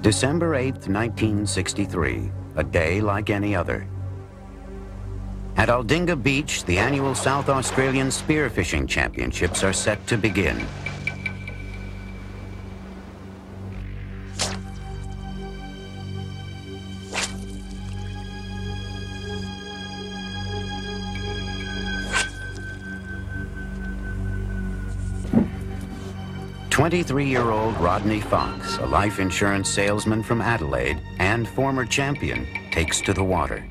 December 8th, 1963, a day like any other. At Aldinga Beach, the annual South Australian Spearfishing Championships are set to begin. "23-year-old Rodney Fox, a life insurance salesman from Adelaide and former champion, takes to the water.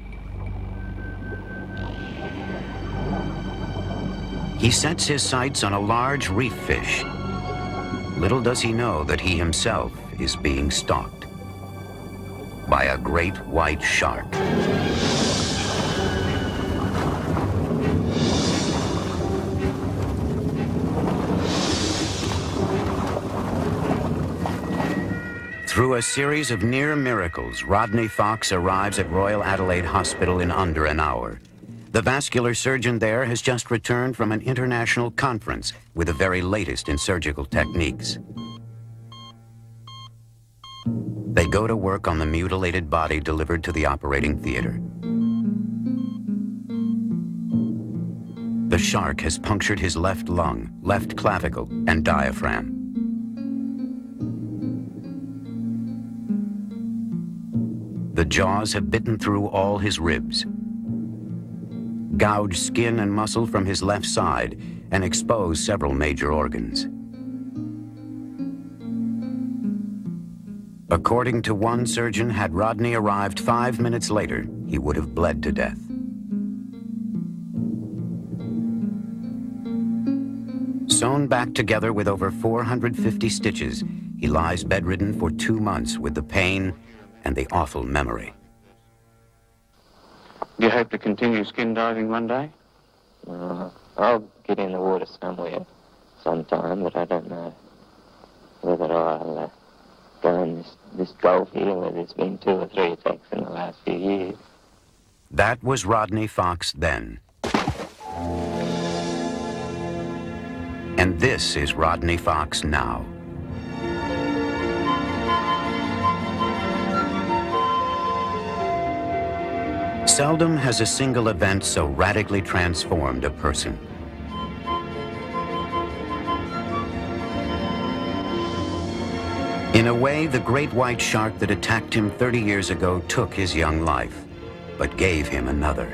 He sets his sights on a large reef fish. Little does he know that he himself is being stalked by a great white shark. Through a series of near miracles, Rodney Fox arrives at Royal Adelaide Hospital in under an hour. The vascular surgeon there has just returned from an international conference with the very latest in surgical techniques. They go to work on the mutilated body delivered to the operating theater. The shark has punctured his left lung, left clavicle, and diaphragm. The jaws have bitten through all his ribs, gouged skin and muscle from his left side, and exposed several major organs. According to one surgeon, had Rodney arrived 5 minutes later, he would have bled to death. Sewn back together with over 450 stitches, he lies bedridden for 2 months with the pain and the awful memory. Do you hope to continue skin diving one day? I'll get in the water somewhere, sometime, but I don't know whether I'll go in this gulf here where there's been 2 or 3 attacks in the last few years. That was Rodney Fox then. And this is Rodney Fox now. Seldom has a single event so radically transformed a person. In a way, the great white shark that attacked him 30 years ago took his young life, but gave him another.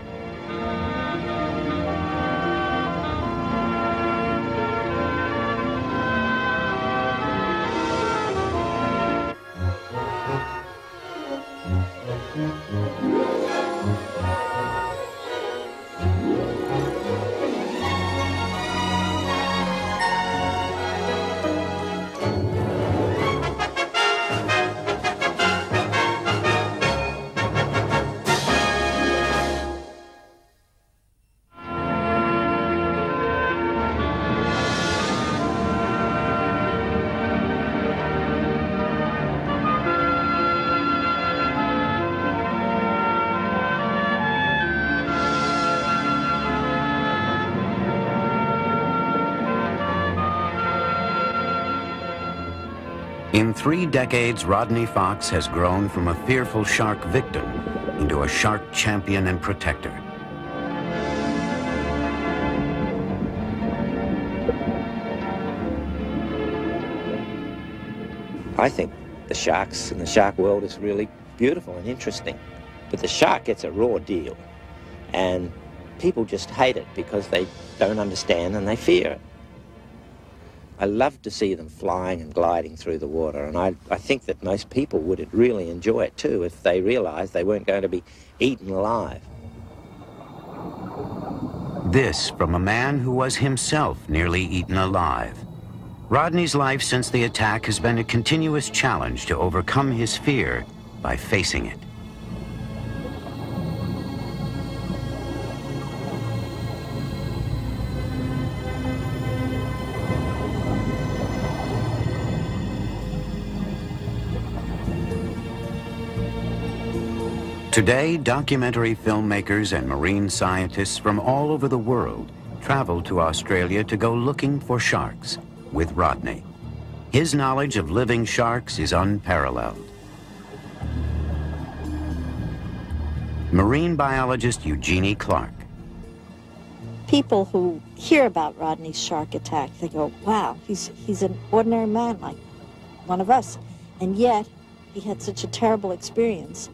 In 3 decades, Rodney Fox has grown from a fearful shark victim into a shark champion and protector. I think the sharks and the shark world is really beautiful and interesting, but the shark gets a raw deal, and people just hate it because they don't understand and they fear it. I love to see them flying and gliding through the water, and I think that most people would really enjoy it too if they realized they weren't going to be eaten alive. This from a man who was himself nearly eaten alive. Rodney's life since the attack has been a continuous challenge to overcome his fear by facing it. Today, documentary filmmakers and marine scientists from all over the world travel to Australia to go looking for sharks with Rodney. His knowledge of living sharks is unparalleled. Marine biologist Eugenie Clark. People who hear about Rodney's shark attack, they go, wow, he's an ordinary man like one of us. And yet, he had such a terrible experience.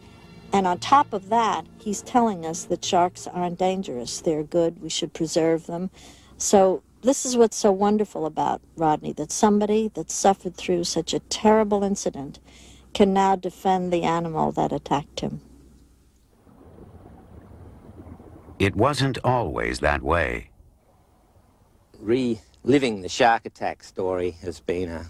And on top of that, he's telling us that sharks aren't dangerous. They're good. We should preserve them. So this is what's so wonderful about Rodney, that somebody that suffered through such a terrible incident can now defend the animal that attacked him. It wasn't always that way. Reliving the shark attack story has been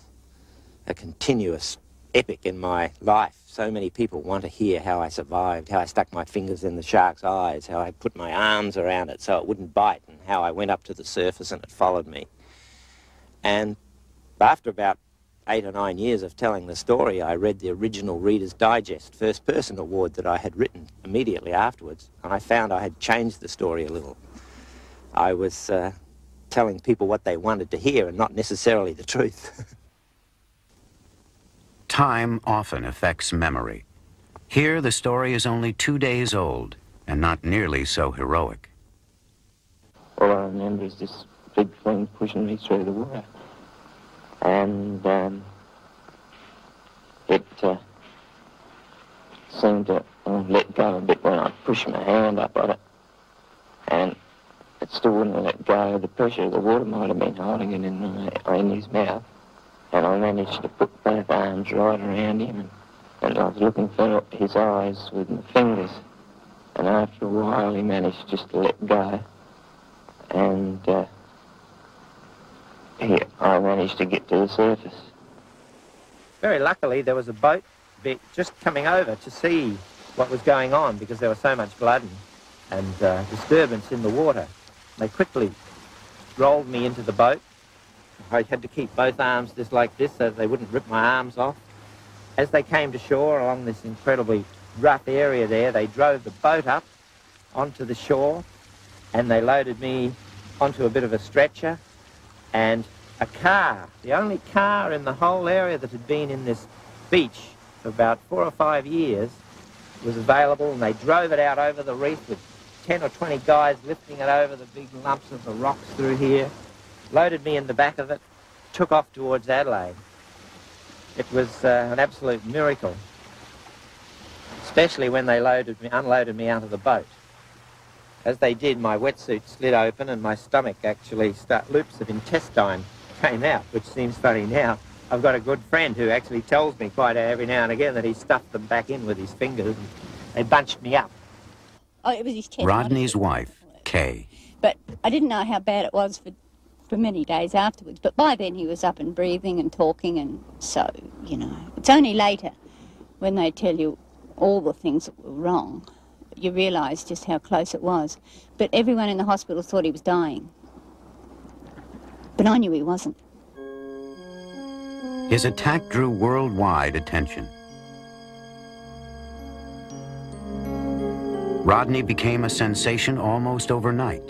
a continuous epic in my life. So many people want to hear how I survived, how I stuck my fingers in the shark's eyes, how I put my arms around it so it wouldn't bite, and how I went up to the surface and it followed me. And after about 8 or 9 years of telling the story, I read the original Reader's Digest First Person Award that I had written immediately afterwards, and I found I had changed the story a little. I was telling people what they wanted to hear and not necessarily the truth. Time often affects memory. Here, the story is only 2 days old and not nearly so heroic. All I remember is this big thing pushing me through the water. And it seemed to let go a bit when I pushed my hand up on it. And it still wouldn't let go. The pressure of the water might have been holding it in his mouth. And I managed to put both arms right around him, and I was looking for his eyes with my fingers. And after a while, he managed just to let go. And I managed to get to the surface. Very luckily, there was a boat just coming over to see what was going on, because there was so much blood and disturbance in the water. They quickly rolled me into the boat. I had to keep both arms just like this so they wouldn't rip my arms off. As they came to shore along this incredibly rough area there, they drove the boat up onto the shore and they loaded me onto a bit of a stretcher, and a car, the only car in the whole area that had been in this beach for about 4 or 5 years, was available, and they drove it out over the reef with 10 or 20 guys lifting it over the big lumps of the rocks through here, loaded me in the back of it, took off towards Adelaide. It was an absolute miracle, especially when they unloaded me out of the boat. As they did, my wetsuit slid open and my stomach actually loops of intestine came out, which seems funny now. I've got a good friend who actually tells me quite every now and again that he stuffed them back in with his fingers and they bunched me up. Oh, it was his chest. Rodney's wife, Kay. But I didn't know how bad it was for many days afterwards. But by then he was up and breathing and talking, and so, you know, it's only later when they tell you all the things that were wrong, you realise just how close it was. But everyone in the hospital thought he was dying. But I knew he wasn't. His attack drew worldwide attention. Rodney became a sensation almost overnight.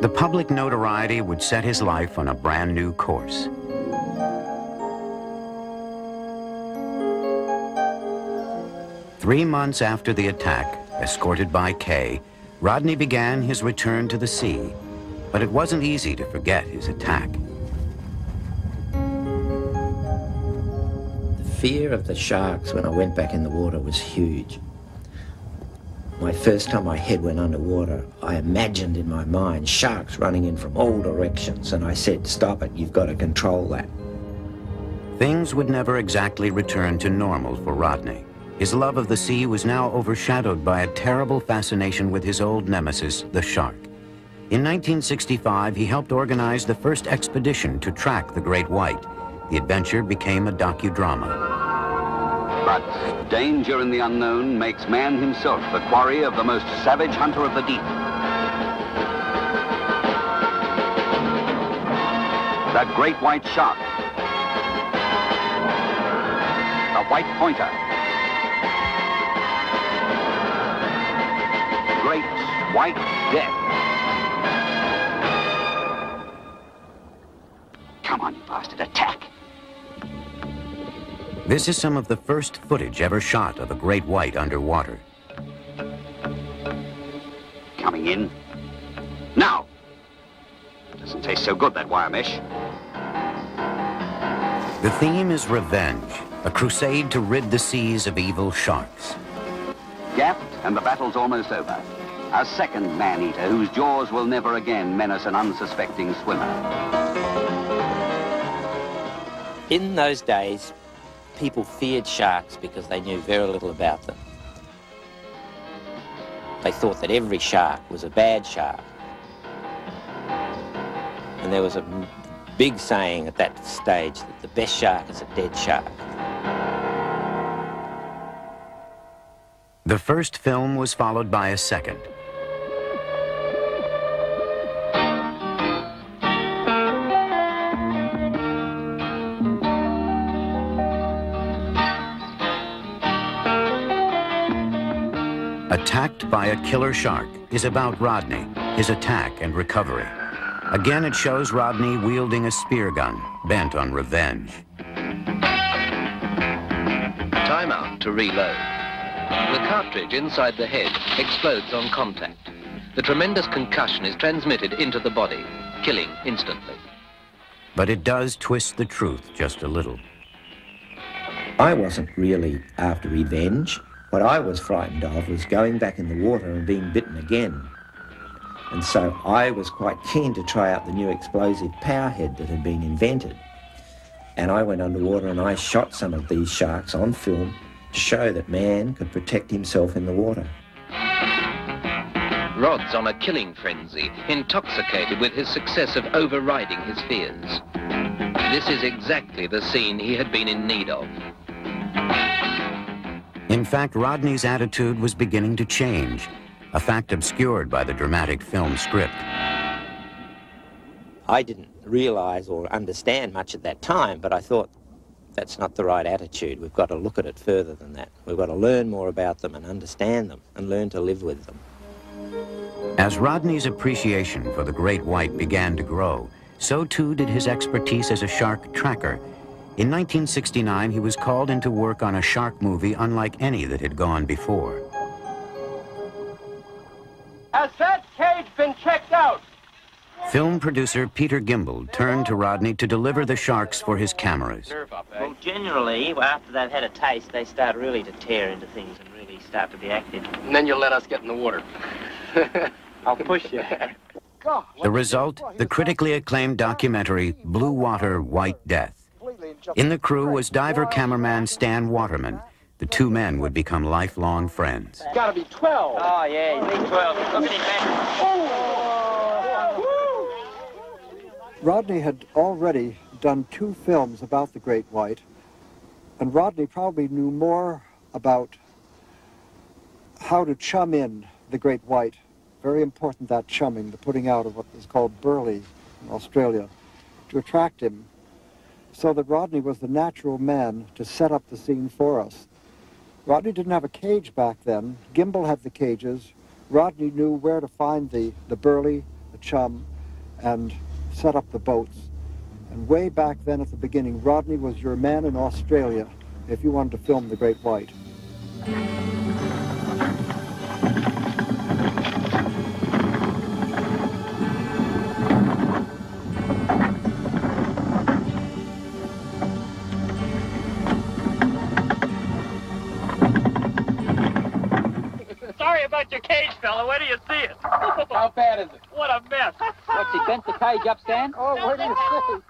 The public notoriety would set his life on a brand new course. Three months after the attack, escorted by Kay, Rodney began his return to the sea, but it wasn't easy to forget his attack. The fear of the sharks when I went back in the water was huge. My first time my head went underwater, I imagined in my mind sharks running in from all directions, and I said, "Stop it, you've got to control that." Things would never exactly return to normal for Rodney. His love of the sea was now overshadowed by a terrible fascination with his old nemesis, the shark. In 1965, he helped organize the first expedition to track the great white. The adventure became a docudrama. But danger in the unknown makes man himself the quarry of the most savage hunter of the deep. That great white shark. The white pointer. Great white death. Come on, you bastard, attack. This is some of the first footage ever shot of a great white underwater. Coming in. Now! Doesn't taste so good, that wire mesh. The theme is revenge, a crusade to rid the seas of evil sharks. Gapped, and the battle's almost over. A second man-eater whose jaws will never again menace an unsuspecting swimmer. In those days, people feared sharks because they knew very little about them. They thought that every shark was a bad shark. And there was a big saying at that stage that the best shark is a dead shark. The first film was followed by a second. Attacked by a killer shark is about Rodney, his attack and recovery. Again, it shows Rodney wielding a spear gun, bent on revenge. Time out to reload. The cartridge inside the head explodes on contact. The tremendous concussion is transmitted into the body, killing instantly. But it does twist the truth just a little. I wasn't really after revenge. What I was frightened of was going back in the water and being bitten again. And so I was quite keen to try out the new explosive powerhead that had been invented. And I went underwater and I shot some of these sharks on film to show that man could protect himself in the water. Rod's on a killing frenzy, intoxicated with his success of overriding his fears. This is exactly the scene he had been in need of. In fact, Rodney's attitude was beginning to change, a fact obscured by the dramatic film script. I didn't realize or understand much at that time, but I thought that's not the right attitude. We've got to look at it further than that. We've got to learn more about them and understand them and learn to live with them. As Rodney's appreciation for the great white began to grow, so too did his expertise as a shark tracker. In 1969, he was called into work on a shark movie unlike any that had gone before. Has that cage been checked out? Film producer Peter Gimble turned to Rodney to deliver the sharks for his cameras. Well, generally, after they've had a taste, they start really to tear into things and really start to be active. And then you'll let us get in the water. I'll push you. The result, the critically acclaimed documentary Blue Water, White Death. In the crew was diver cameraman Stan Waterman. The two men would become lifelong friends. Gotta be 12. Oh, yeah, he's big 12. Look at him back. Rodney had already done 2 films about the great white, and Rodney probably knew more about how to chum in the great white. Very important, that chumming, the putting out of what is called burley in Australia, to attract him, so that Rodney was the natural man to set up the scene for us. Rodney didn't have a cage back then. Gimble had the cages. Rodney knew where to find the burley, the chum, and set up the boats. And way back then at the beginning, Rodney was your man in Australia if you wanted to film the great white. Sorry about your cage, fella. Where do you see it? How bad is it? What a mess. What's he bent the cage up, Stan? Oh, where do you see?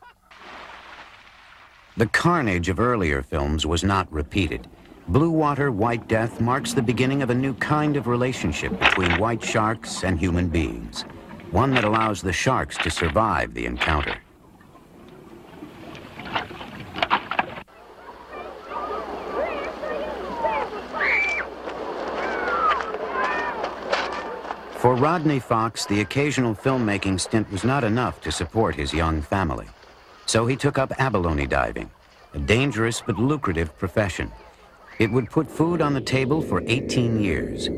The carnage of earlier films was not repeated. Blue Water, White Death marks the beginning of a new kind of relationship between white sharks and human beings, one that allows the sharks to survive the encounter. For Rodney Fox, the occasional filmmaking stint was not enough to support his young family. So he took up abalone diving, a dangerous but lucrative profession. It would put food on the table for 18 years.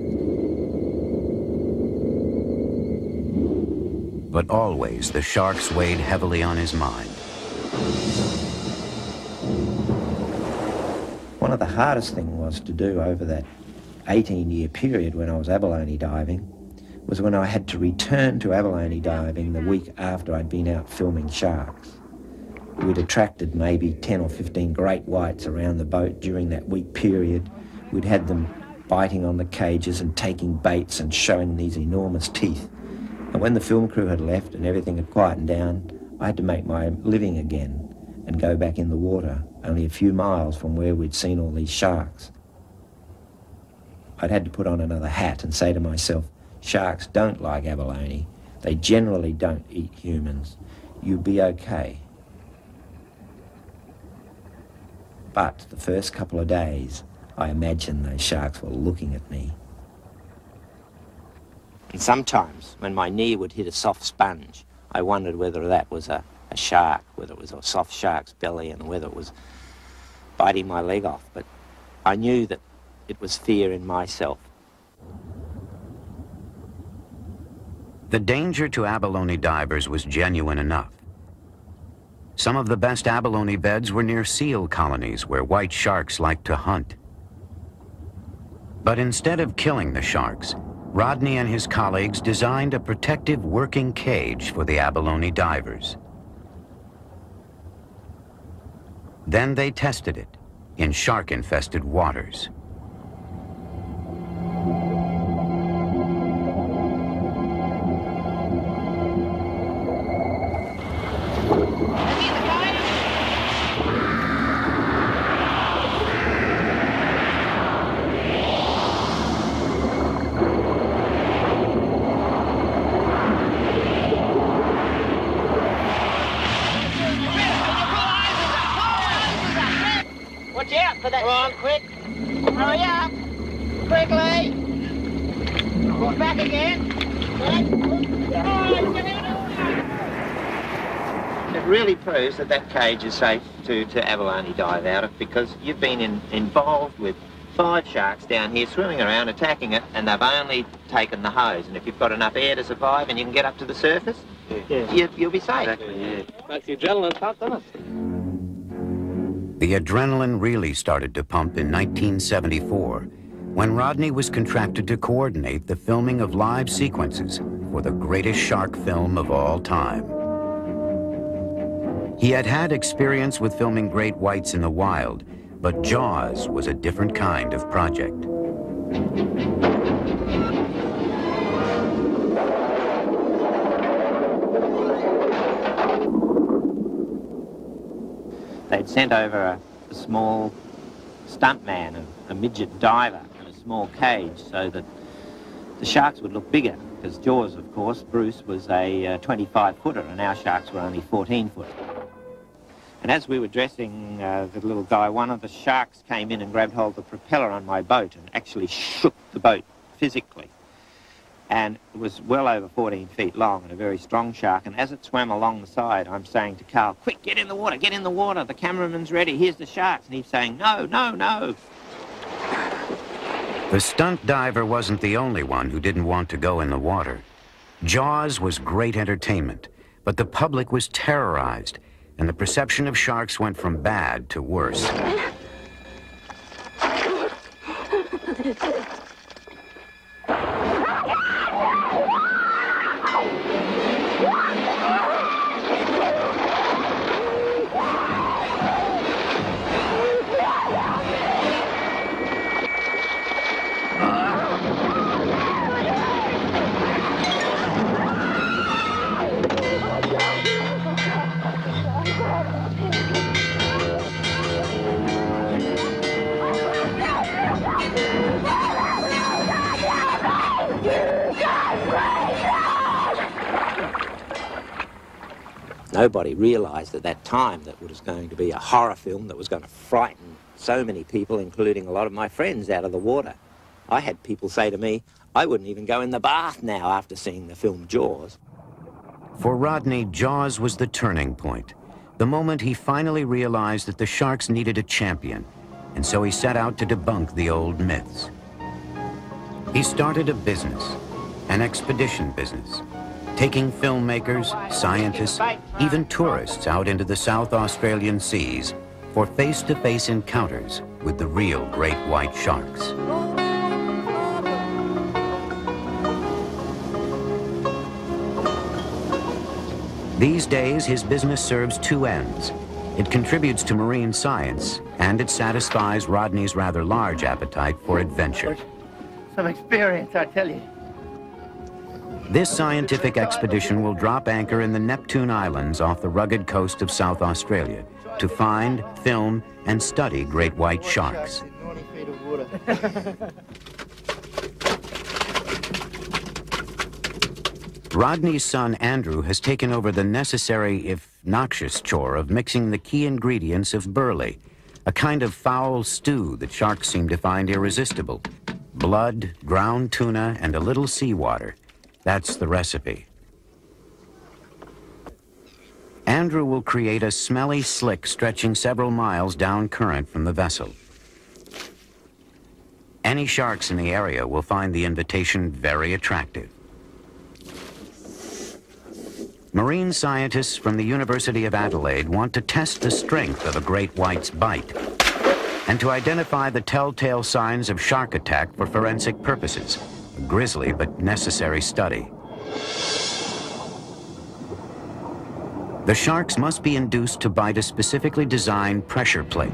But always the sharks weighed heavily on his mind. one of the hardest things was to do over that 18-year period when I was abalone diving was when I had to return to abalone diving the week after I'd been out filming sharks. We'd attracted maybe 10 or 15 great whites around the boat during that week period. We'd had them biting on the cages and taking baits and showing these enormous teeth. And when the film crew had left and everything had quietened down, I had to make my living again and go back in the water, only a few miles from where we'd seen all these sharks. I'd had to put on another hat and say to myself, sharks don't like abalone. They generally don't eat humans. You'll be okay. But the first couple of days, I imagined those sharks were looking at me. And sometimes, when my knee would hit a soft sponge, I wondered whether that was a shark, whether it was a soft shark's belly, and whether it was biting my leg off. But I knew that it was fear in myself. The danger to abalone divers was genuine enough. Some of the best abalone beds were near seal colonies where white sharks liked to hunt. But instead of killing the sharks, Rodney and his colleagues designed a protective working cage for the abalone divers. Then they tested it in shark-infested waters. Come on, quick. Hurry up. Quickly. Push back again. It really proves that that cage is safe to abalone dive out of, because you've been involved with 5 sharks down here swimming around, attacking it, and they've only taken the hose. And if you've got enough air to survive and you can get up to the surface, you'll be safe. Exactly, yeah. Makes the adrenaline pump, doesn't it? The adrenaline really started to pump in 1974, when Rodney was contracted to coordinate the filming of live sequences for the greatest shark film of all time. He had had experience with filming great whites in the wild, but Jaws was a different kind of project. They'd sent over a small stuntman, a midget diver, in a small cage so that the sharks would look bigger, because Jaws, of course, Bruce, was a 25-footer and our sharks were only 14-foot. And as we were dressing the little guy, one of the sharks came in and grabbed hold of the propeller on my boat and actually shook the boat physically. And it was well over 14 feet long and a very strong shark. And as it swam along the side, I'm saying to Carl, quick, get in the water, get in the water. The cameraman's ready, here's the sharks. And he's saying, no, no, no. The stunt diver wasn't the only one who didn't want to go in the water. Jaws was great entertainment, but the public was terrorized, and the perception of sharks went from bad to worse. Nobody realised at that time that it was going to be a horror film that was going to frighten so many people, including a lot of my friends, out of the water. I had people say to me, I wouldn't even go in the bath now after seeing the film Jaws. For Rodney, Jaws was the turning point, the moment he finally realized that the sharks needed a champion, and so he set out to debunk the old myths. He started a business, an expedition business, taking filmmakers, scientists, even tourists out into the South Australian seas for face-to-face encounters with the real great white sharks. These days, his business serves two ends. It contributes to marine science, and it satisfies Rodney's rather large appetite for adventure. Some experience, I tell you. This scientific expedition will drop anchor in the Neptune Islands off the rugged coast of South Australia to find, film, and study great white sharks. 90 feet of water. Rodney's son, Andrew, has taken over the necessary, if noxious, chore of mixing the key ingredients of burley, a kind of foul stew that sharks seem to find irresistible. Blood, ground tuna, and a little seawater. That's the recipe. Andrew will create a smelly slick stretching several miles down current from the vessel. Any sharks in the area will find the invitation very attractive. Marine scientists from the University of Adelaide want to test the strength of a great white's bite and to identify the telltale signs of shark attack for forensic purposes, a grisly but necessary study. The sharks must be induced to bite a specifically designed pressure plate.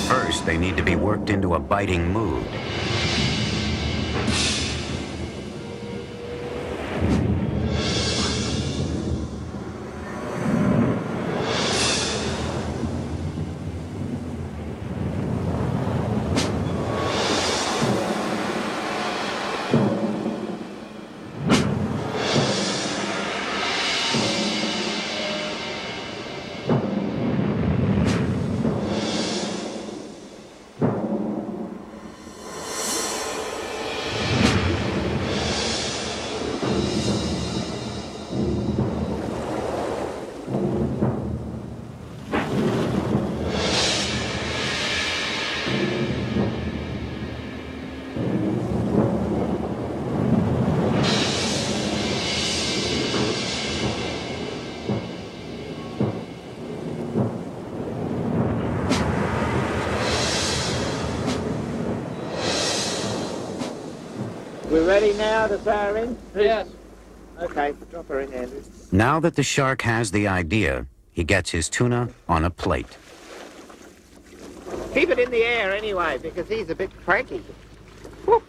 First, they need to be worked into a biting mood. We're ready now to throw her in? Yes. Okay, drop her in, Andrew. Now that the shark has the idea, he gets his tuna on a plate. Keep it in the air anyway, because he's a bit cranky. Whoop.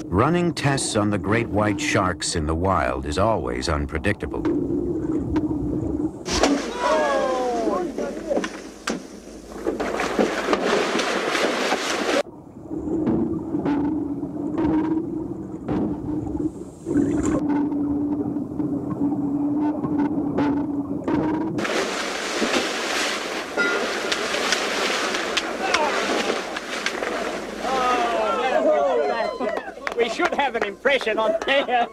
Running tests on the great white sharks in the wild is always unpredictable. We should have an impression on there.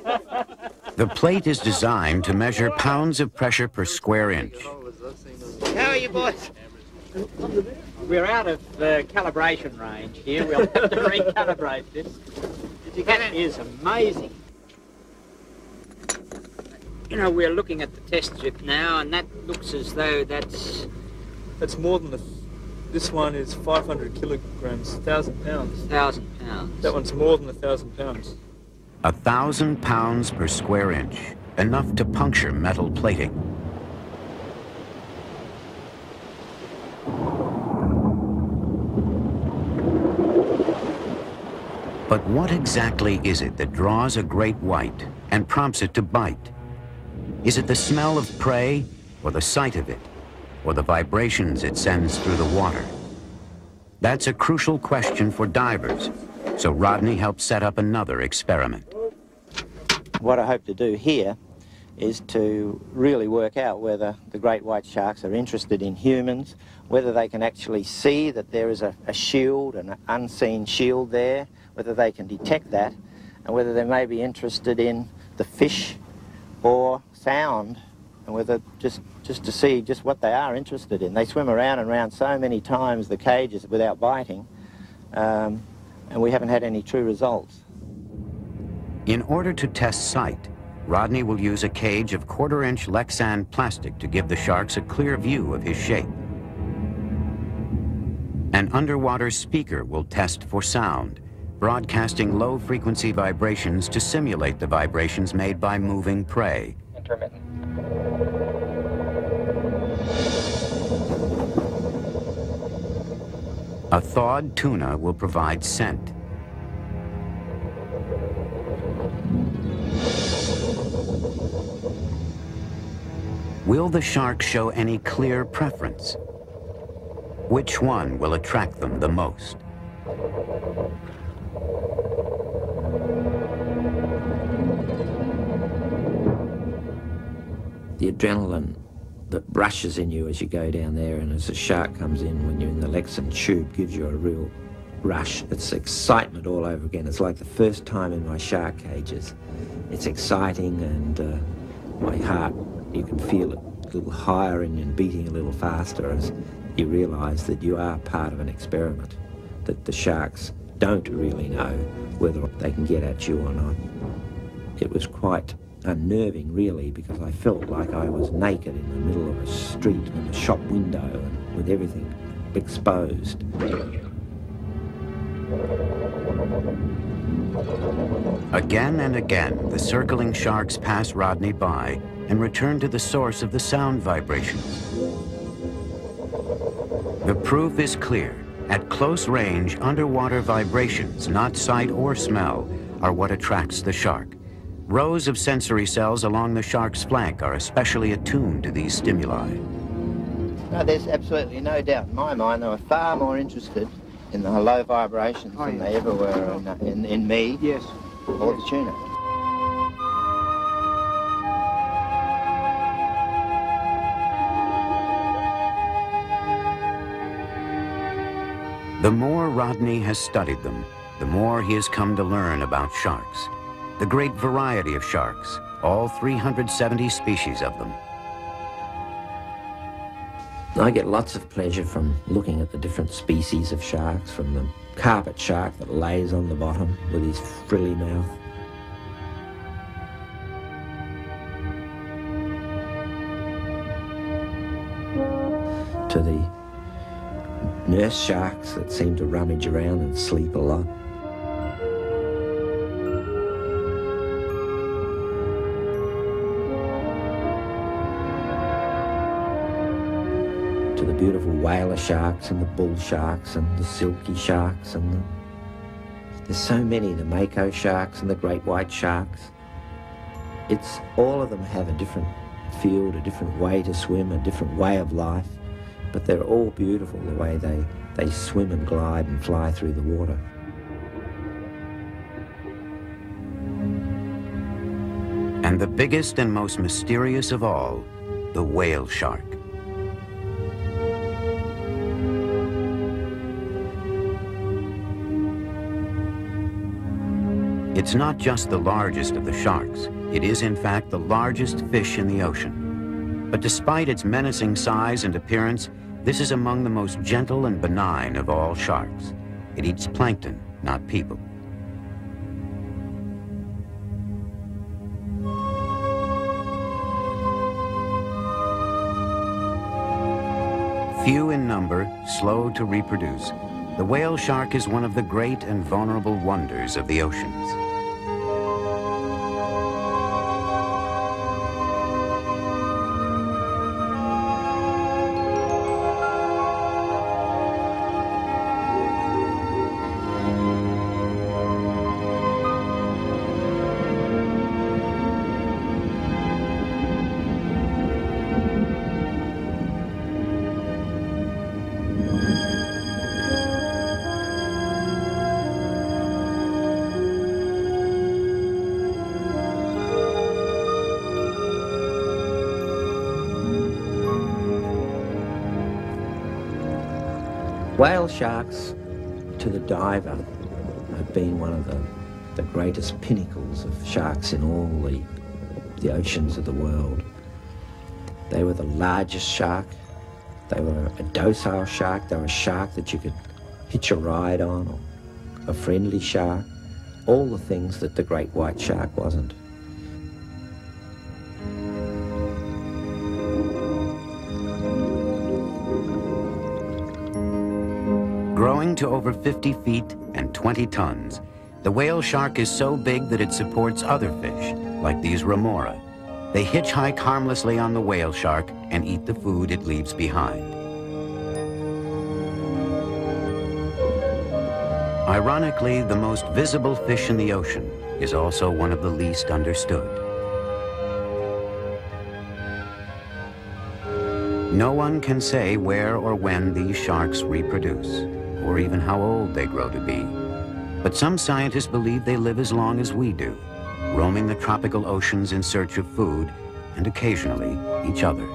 The plate is designed to measure pounds of pressure per square inch. How are you, boys? We're out of the calibration range here. We'll have to recalibrate this. That is amazing. You know, we're looking at the test strip now, and that looks as though that's more than this one is 500 kilograms, 1,000 pounds. 1,000 pounds. That one's more than 1,000 pounds. 1,000 pounds per square inch, enough to puncture metal plating. But what exactly is it that draws a great white and prompts it to bite? Is it the smell of prey, or the sight of it, or the vibrations it sends through the water? That's a crucial question for divers, so Rodney helped set up another experiment. What I hope to do here is to really work out whether the great white sharks are interested in humans, whether they can actually see that there is a shield, an unseen shield there, whether they can detect that, and whether they may be interested in the fish or sound, and whether just to see just what they are interested in. They swim around and around so many times the cages without biting, and we haven't had any true results. In order to test sight, Rodney will use a cage of 1/4-inch Lexan plastic to give the sharks a clear view of his shape. An underwater speaker will test for sound, broadcasting low-frequency vibrations to simulate the vibrations made by moving prey. Intermittent. A thawed tuna will provide scent. Will the shark show any clear preference? Which one will attract them the most? The adrenaline that rushes in you as you go down there, and as a shark comes in when you're in the Lexan tube, gives you a real rush. It's excitement all over again. It's like the first time in my shark cages. It's exciting, and my heart, you can feel it a little higher and beating a little faster as you realise that you are part of an experiment, that the sharks don't really know whether they can get at you or not. It was quite unnerving, really, because I felt like I was naked in the middle of a street with a shop window and with everything exposed. Again and again, the circling sharks pass Rodney by and return to the source of the sound vibrations. The proof is clear. At close range, underwater vibrations, not sight or smell, are what attracts the shark. Rows of sensory cells along the shark's flank are especially attuned to these stimuli. No, there's absolutely no doubt in my mind they were far more interested in the low vibrations than they ever were in me, yes, or the tuna. The more Rodney has studied them, the more he has come to learn about sharks. The great variety of sharks, all 370 species of them. I get lots of pleasure from looking at the different species of sharks, from the carpet shark that lays on the bottom with his frilly mouth, to the nurse sharks that seem to rummage around and sleep a lot. To the beautiful whaler sharks and the bull sharks and the silky sharks and there's so many, the mako sharks and the great white sharks. It's all of them have a different field, a different way to swim, a different way of life, but they're all beautiful the way they swim and glide and fly through the water. And the biggest and most mysterious of all, the whale shark. It's not just the largest of the sharks. It is, in fact, the largest fish in the ocean. But despite its menacing size and appearance, this is among the most gentle and benign of all sharks. It eats plankton, not people. Few in number, slow to reproduce, the whale shark is one of the great and vulnerable wonders of the oceans. Whale sharks, to the diver, have been one of the greatest pinnacles of sharks in all the the oceans of the world. They were the largest shark. They were a docile shark. They were a shark that you could hitch a ride on, or a friendly shark. All the things that the great white shark wasn't. Growing to over 50 feet and 20 tons, the whale shark is so big that it supports other fish, like these remora. They hitchhike harmlessly on the whale shark and eat the food it leaves behind. Ironically, the most visible fish in the ocean is also one of the least understood. No one can say where or when these sharks reproduce, or even how old they grow to be. But some scientists believe they live as long as we do, roaming the tropical oceans in search of food and occasionally each other.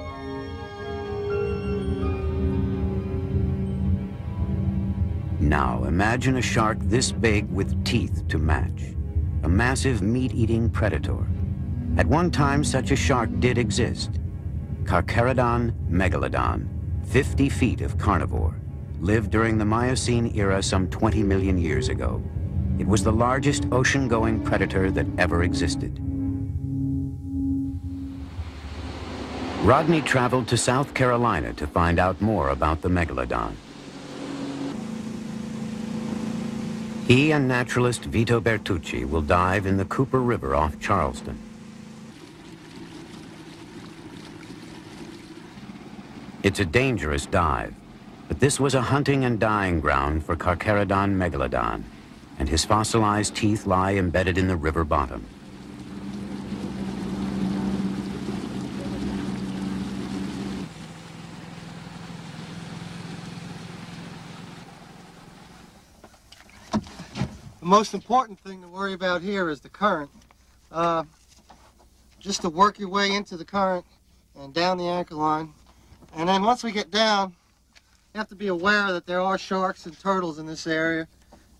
Now, imagine a shark this big with teeth to match, a massive meat-eating predator. At one time, such a shark did exist. Carcharodon megalodon, 50 feet of carnivore, lived during the Miocene era some 20 million years ago. It was the largest ocean-going predator that ever existed. Rodney traveled to South Carolina to find out more about the megalodon. He and naturalist Vito Bertucci will dive in the Cooper River off Charleston. It's a dangerous dive, but this was a hunting and dying ground for Carcharodon megalodon, and his fossilized teeth lie embedded in the river bottom. The most important thing to worry about here is the current. Just to work your way into the current and down the anchor line. And then once we get down, you have to be aware that there are sharks and turtles in this area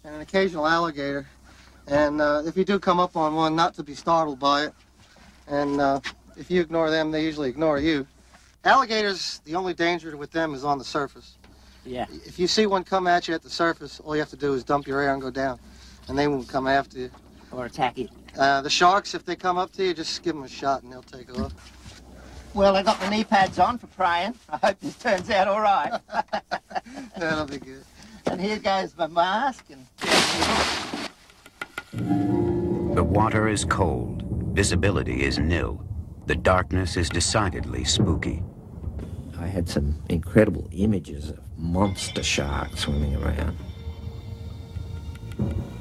and an occasional alligator. And if you do come up on one, not to be startled by it. And if you ignore them, they usually ignore you. Alligators, the only danger with them is on the surface. Yeah. If you see one come at you at the surface, all you have to do is dump your air and go down. And they won't come after you. Or attack you. The sharks, if they come up to you, just give them a shot and they'll take off. Well, I got my knee pads on for praying. I hope this turns out all right. That'll be good. And here goes my mask. The water is cold. Visibility is nil. The darkness is decidedly spooky. I had some incredible images of monster sharks swimming around.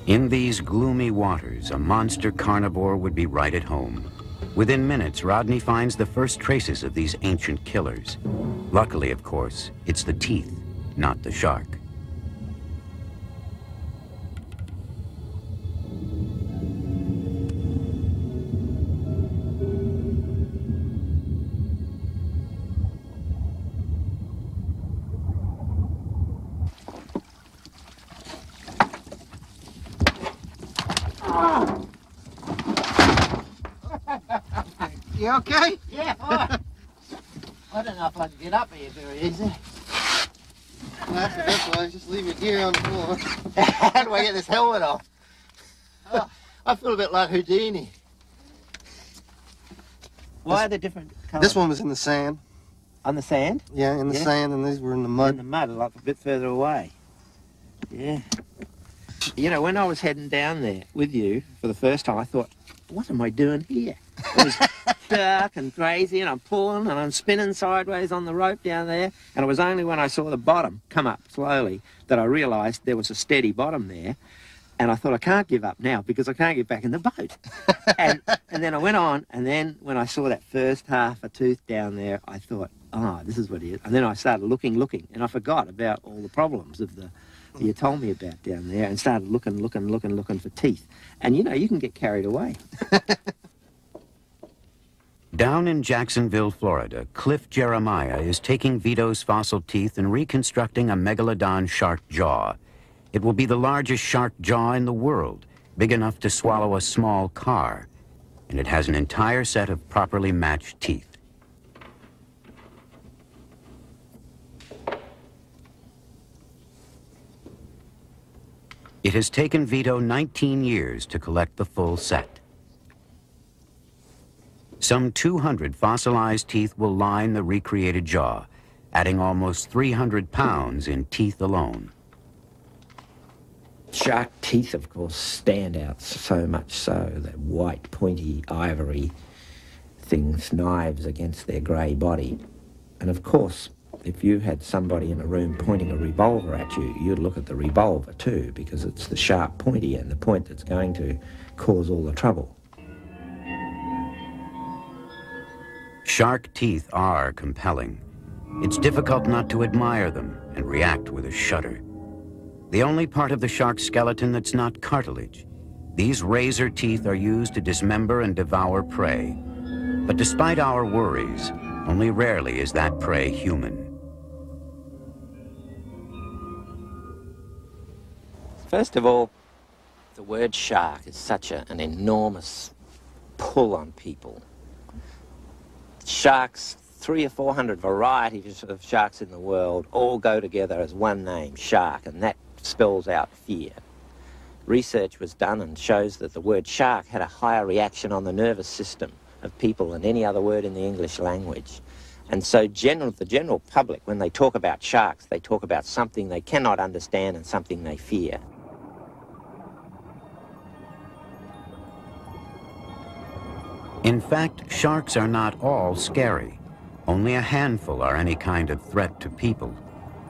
In these gloomy waters, a monster carnivore would be right at home. Within minutes, Rodney finds the first traces of these ancient killers. Luckily, of course, it's the teeth, not the shark. You okay? Yeah, fine. I don't know if I can get up here very easy. Well, that's the best way. Just leave it here on the floor. How do I get this helmet off? Oh, I feel a bit like Houdini. Why are they different colours? This one was in the sand. On the sand? Yeah, in the sand, and these were in the mud. In the mud, like a bit further away. Yeah. You know, when I was heading down there with you for the first time, I thought, what am I doing here? It was dark and crazy, and I'm pulling and I'm spinning sideways on the rope down there. And it was only when I saw the bottom come up slowly that I realised there was a steady bottom there. And I thought, I can't give up now because I can't get back in the boat. and then I went on, and then when I saw that first half a tooth down there, I thought, oh, this is what it is. And then I started looking, and I forgot about all the problems of the you told me about down there, and started looking for teeth. And you know, you can get carried away. Down in Jacksonville, Florida, Cliff Jeremiah is taking Vito's fossil teeth and reconstructing a megalodon shark jaw. It will be the largest shark jaw in the world, big enough to swallow a small car. and it has an entire set of properly matched teeth. It has taken Vito 19 years to collect the full set. Some 200 fossilized teeth will line the recreated jaw, adding almost 300 pounds in teeth alone. Shark teeth, of course, stand out so much so, that white, pointy, ivory things, knives against their grey body. And of course, if you had somebody in a room pointing a revolver at you, you'd look at the revolver too, because it's the sharp pointy end, the point that's going to cause all the trouble. Shark teeth are compelling. It's difficult not to admire them and react with a shudder. The only part of the shark's skeleton that's not cartilage. These razor teeth are used to dismember and devour prey. But despite our worries, only rarely is that prey human. First of all, the word shark is such an enormous pull on people. Sharks, 300 or 400 varieties of sharks in the world, all go together as one name, shark, and that spells out fear. Research was done and shows that the word shark had a higher reaction on the nervous system of people than any other word in the English language. And so the general public, when they talk about sharks, they talk about something they cannot understand and something they fear. In fact, sharks are not all scary. Only a handful are any kind of threat to people.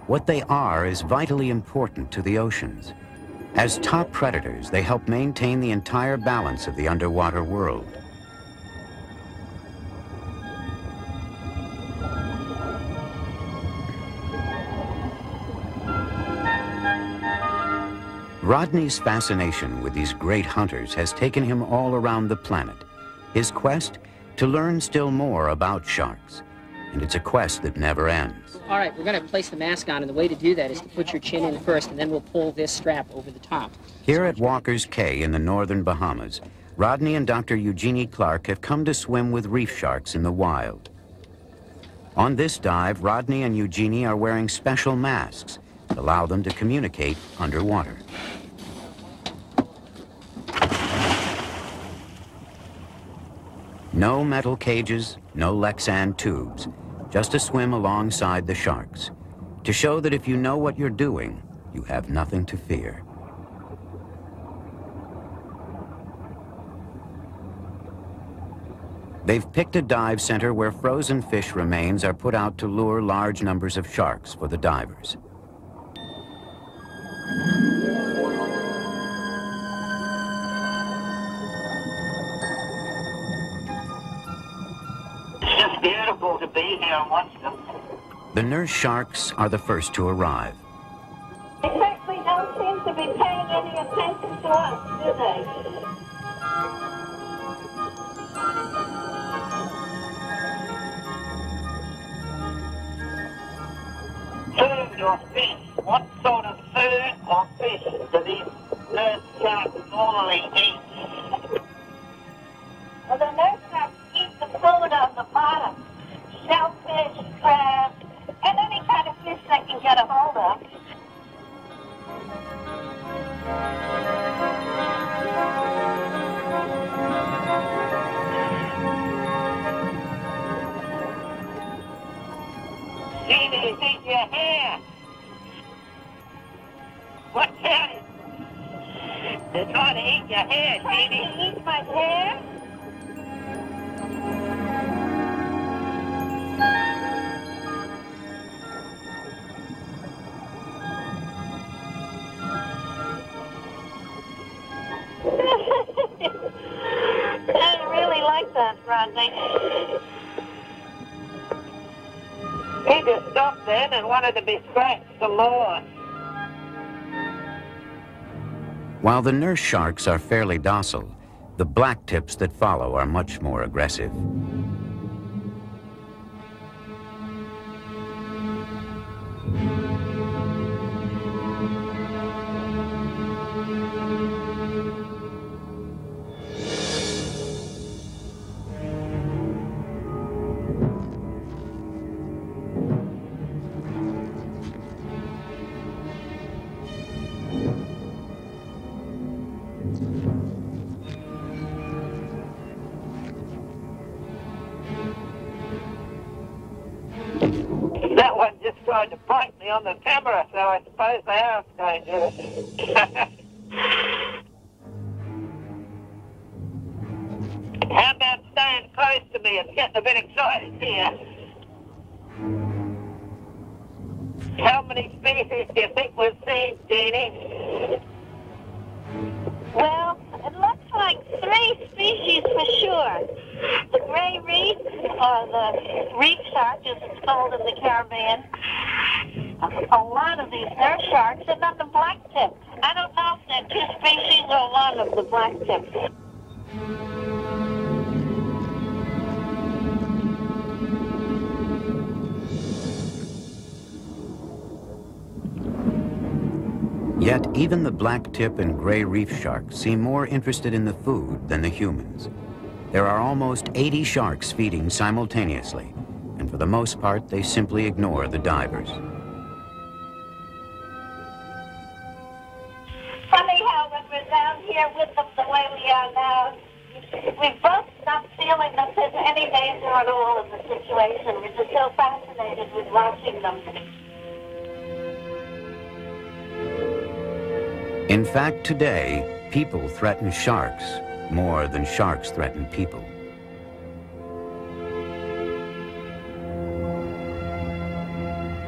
What they are is vitally important to the oceans. As top predators, they help maintain the entire balance of the underwater world. Rodney's fascination with these great hunters has taken him all around the planet. His quest? To learn still more about sharks. And it's a quest that never ends. All right, we're going to place the mask on, and the way to do that is to put your chin in first, and then we'll pull this strap over the top. Here at Walker's Cay in the northern Bahamas, Rodney and Dr. Eugenie Clark have come to swim with reef sharks in the wild. On this dive, Rodney and Eugenie are wearing special masks that allow them to communicate underwater. No metal cages, no Lexan tubes, just a swim alongside the sharks, to show that if you know what you're doing, you have nothing to fear. They've picked a dive center where frozen fish remains are put out to lure large numbers of sharks for the divers. Beautiful to be here and watch them. The nurse sharks are the first to arrive. They certainly don't seem to be paying any attention to us, do they? Food or fish? What sort of food or fish do these nurse sharks normally eat? Well, the nurse sharks eat the food on the bottom. Shellfish, crabs, and any kind of fish they can get a hold of. Jeannie, eat your hair. What's that? They're trying to eat your hair, Jeannie. Trying to eat my hair? I really like that, Rodney. He just stopped then and wanted to be scratched some more. While the nurse sharks are fairly docile, the black tips that follow are much more aggressive. tried to prank me on the camera, so I suppose they are dangerous. How about staying close to me? It's getting a bit excited here. How many species do you think we've seen, Jeannie? Well, it looks like 3 species for sure. The gray reef, or the reef shark, as it's called in the Caribbean. A lot of these nurse sharks, and then the blacktip. I don't know if they're 2 species or one of the blacktips. Yet even the blacktip and gray reef sharks seem more interested in the food than the humans. There are almost 80 sharks feeding simultaneously, and for the most part, they simply ignore the divers. Funny how when we're down here with them the way we are now, we both stop feeling that there's any danger at all in the situation. We're just so fascinated with watching them. In fact, today, people threaten sharks more than sharks threaten people.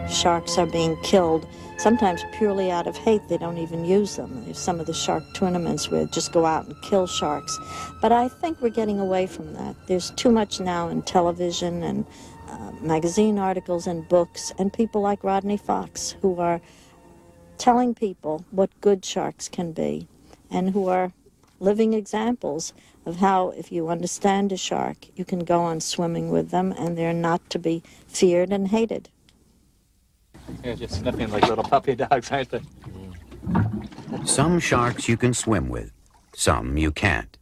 Sharks are being killed, sometimes purely out of hate. They don't even use them. There's some of the shark tournaments where they just go out and kill sharks. But I think we're getting away from that. There's too much now in television and magazine articles and books, and people like Rodney Fox who are telling people what good sharks can be, and who are living examples of how, if you understand a shark, you can go on swimming with them, and they're not to be feared and hated. They're just sniffing like little puppy dogs, aren't they? Some sharks you can swim with, some you can't.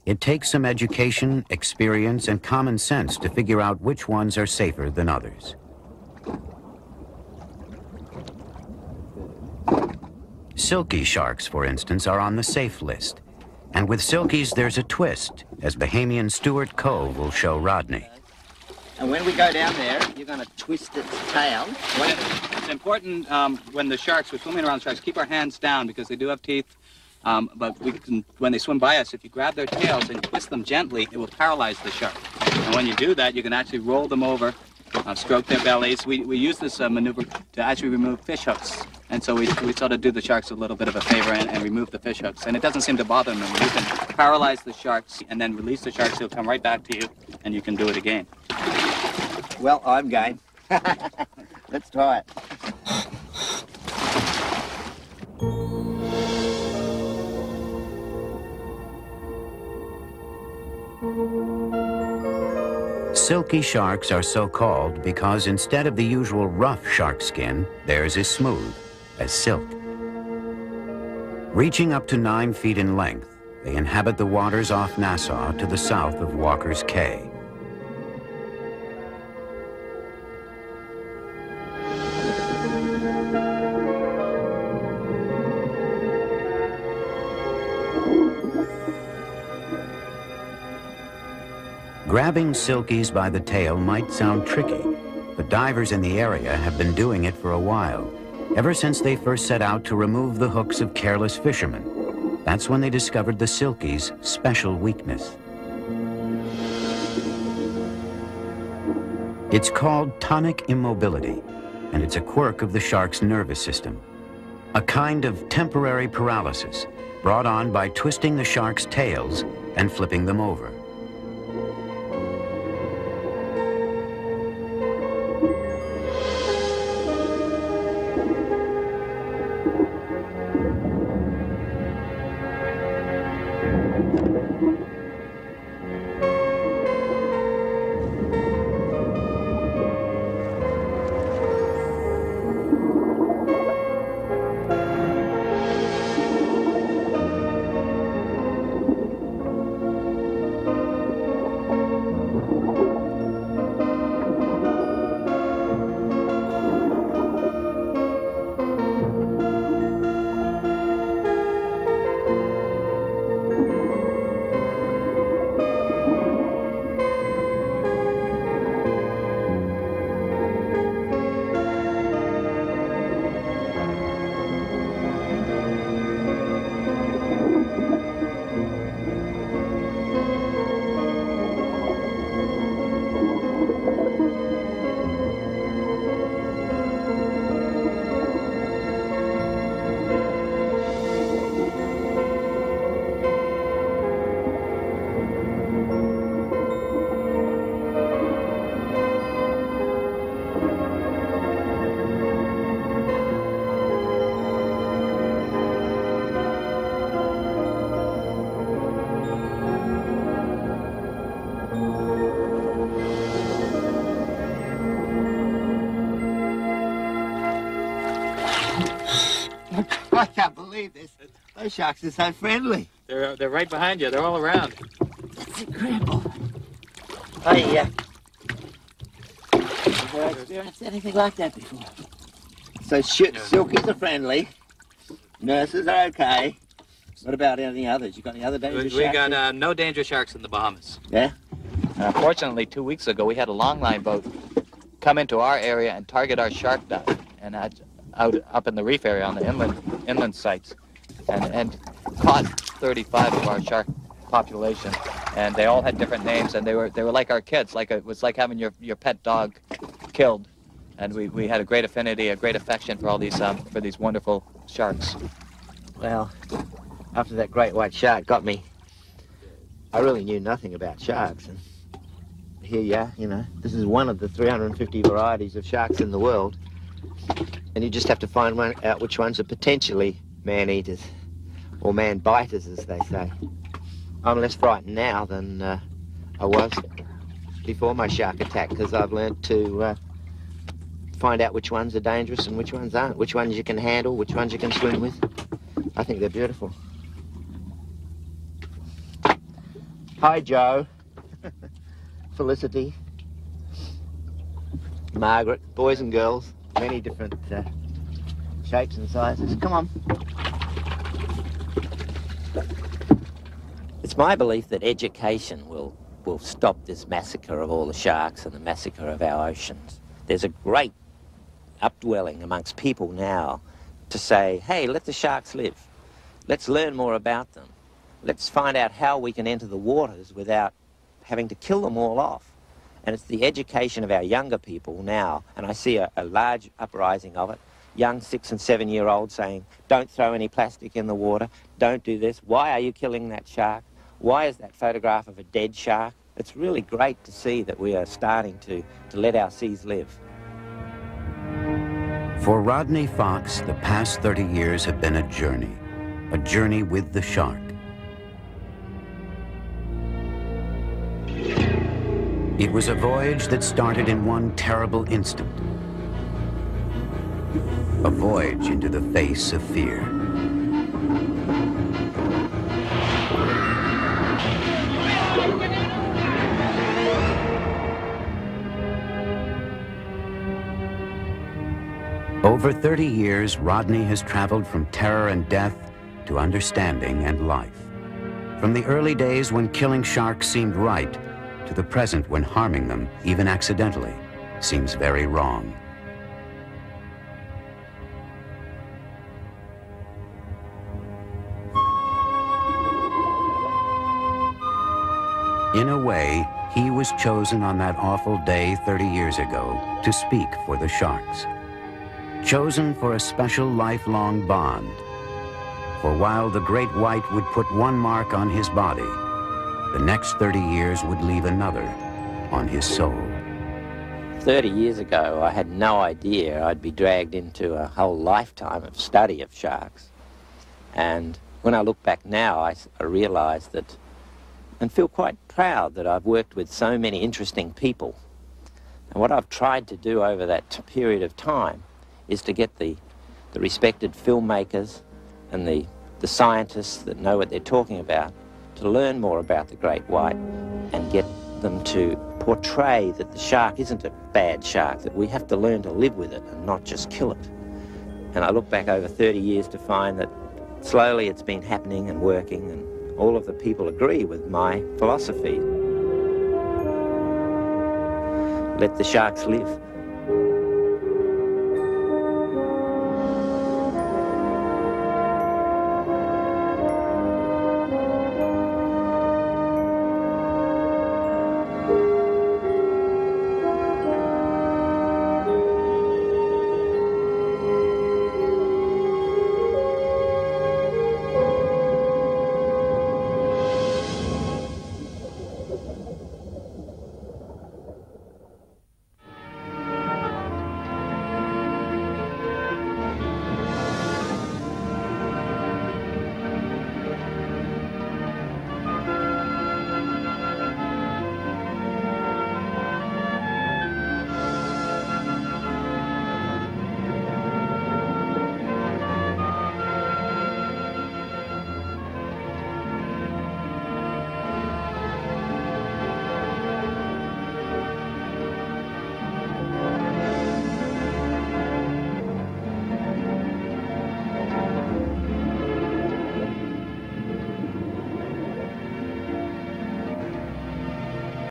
It takes some education, experience, and common sense to figure out which ones are safer than others. Silky sharks, for instance, are on the safe list. And with silkies, there's a twist, as Bahamian Stuart Cove will show Rodney. And when we go down there, you're going to twist its tail. It's important when we're swimming around sharks, keep our hands down because they do have teeth. But we can, when they swim by us, if you grab their tails and twist them gently, it will paralyze the shark. And when you do that, you can actually roll them over, stroke their bellies. We use this maneuver to actually remove fish hooks. And so we sort of do the sharks a little bit of a favor and remove the fish hooks. And it doesn't seem to bother them. You can paralyze the sharks and then release the sharks. He'll come right back to you, and you can do it again. Well, I'm game. Let's try it. Silky sharks are so called because instead of the usual rough shark skin, theirs is smooth, as silk. Reaching up to 9 feet in length, they inhabit the waters off Nassau to the south of Walker's Cay. Grabbing silkies by the tail might sound tricky, but divers in the area have been doing it for a while, ever since they first set out to remove the hooks of careless fishermen. That's when they discovered the silkie's special weakness. It's called tonic immobility, and it's a quirk of the shark's nervous system, a kind of temporary paralysis brought on by twisting the shark's tails and flipping them over. I can't believe this. Those sharks are so friendly. They're right behind you. They're all around. That's incredible. I never experienced anything like that before. So silkies are friendly. Nurses are okay. What about any others? You got any other dangerous sharks? We got no dangerous sharks in the Bahamas. Yeah? Fortunately, 2 weeks ago, we had a longline boat come into our area and target our shark dive, and out up in the reef area on the inland sites, and caught 35 of our shark population, and they all had different names, and they were like our kids. It was like having your pet dog killed, and we had a great affinity, a great affection for all these for these wonderful sharks. Well, after that great white shark got me, I really knew nothing about sharks, and here you are, you know, this is one of the 350 varieties of sharks in the world, and you just have to find out which ones are potentially man-eaters, or man-biters, as they say. I'm less frightened now than I was before my shark attack, because I've learned to find out which ones are dangerous and which ones aren't, which ones you can handle, which ones you can swim with. I think they're beautiful. Hi, Joe. Felicity. Margaret. Boys and girls. Many different shapes and sizes. Come on. It's my belief that education will stop this massacre of all the sharks and the massacre of our oceans. There's a great updwelling amongst people now to say, hey, let the sharks live. Let's learn more about them. Let's find out how we can enter the waters without having to kill them all off. And it's the education of our younger people now, and I see a large uprising of it. Young 6- and 7-year-olds saying, don't throw any plastic in the water, don't do this. Why are you killing that shark? Why is that photograph of a dead shark? It's really great to see that we are starting to let our seas live. For Rodney Fox, the past 30 years have been a journey with the shark. It was a voyage that started in one terrible instant. A voyage into the face of fear. Over 30 years, Rodney has traveled from terror and death to understanding and life. From the early days when killing sharks seemed right, to the present when harming them, even accidentally, seems very wrong. In a way, he was chosen on that awful day 30 years ago to speak for the sharks. Chosen for a special lifelong bond. For while the great white would put one mark on his body, the next 30 years would leave another on his soul. 30 years ago, I had no idea I'd be dragged into a whole lifetime of study of sharks. And when I look back now, I realize that, and feel quite proud that I've worked with so many interesting people. And what I've tried to do over that period of time is to get the respected filmmakers and the scientists that know what they're talking about to learn more about the great white and get them to portray that the shark isn't a bad shark, that we have to learn to live with it and not just kill it. And I look back over 30 years to find that slowly it's been happening and working, and all of the people agree with my philosophy. Let the sharks live.